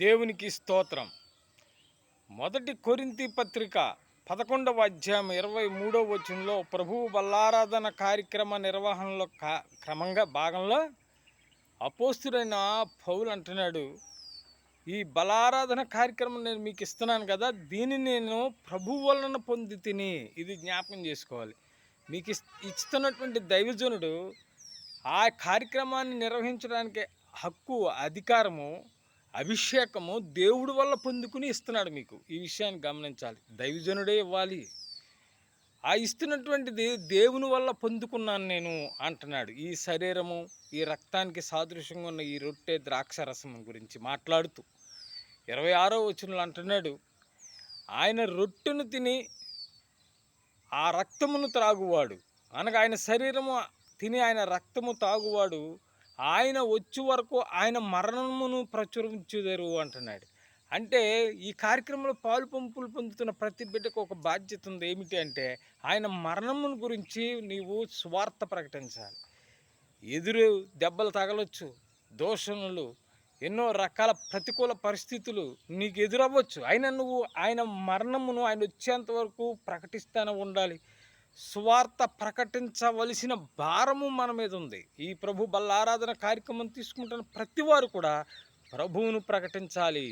దేవునికి స్తోత్రం. మొదటి కొరింథీ పత్రిక 11వ అధ్యాయం 23వ వచనంలో ప్రభువు బల్లారాధన కార్యక్రమ నిర్వహణలో క్రమంగా భాగంలో అపోస్తుడైన పౌలు అంటున్నాడు, ఈ బలారాధన కార్యక్రమం నేను మీకు ఇస్తున్నాను కదా, దీన్ని నేను ప్రభువు వలన పొంది తిని, ఇది జ్ఞాపకం చేసుకోవాలి. మీకు ఇస్తున్నటువంటి దైవజనుడు ఆ కార్యక్రమాన్ని నిర్వహించడానికి హక్కు, అధికారము, అభిషేకము దేవుడి వల్ల పొందుకుని ఇస్తున్నాడు మీకు. ఈ విషయాన్ని గమనించాలి. దైవజనుడే ఇవ్వాలి. ఆ ఇస్తున్నటువంటిది దేవుని వల్ల పొందుకున్నాను నేను అంటున్నాడు. ఈ శరీరము, ఈ రక్తానికి సాదృశ్యంగా ఉన్న ఈ రొట్టె ద్రాక్షరసం గురించి మాట్లాడుతూ 26వ వచనంలో అంటున్నాడు, ఆయన రొట్టెను తిని ఆ రక్తమును త్రాగువాడు, అనగా ఆయన శరీరము తిని ఆయన రక్తము తాగువాడు, ఆయన వచ్చే వరకు ఆయన మరణమును ప్రచురించుదరు అంటున్నాడు. అంటే ఈ కార్యక్రమంలో పాలు పంపులు పొందుతున్న ప్రతి బిడ్డకు ఒక బాధ్యత ఉంది. ఏమిటి అంటే, ఆయన మరణమును గురించి నీవు స్వార్థ ప్రకటించాలి. ఎదురు దెబ్బలు తగలొచ్చు, దూషణలు, ఎన్నో రకాల ప్రతికూల పరిస్థితులు నీకు ఎదురవ్వచ్చు. అయినా నువ్వు ఆయన మరణమును, ఆయన వచ్చేంత వరకు ప్రకటిస్తూనే ఉండాలి. సువార్త ప్రకటించవలసిన భారము మన మీద ఉంది. ఈ ప్రభు బల్లారాధన కార్యక్రమం తీసుకుంటున్న ప్రతి వారు కూడా ప్రభువును ప్రకటించాలి.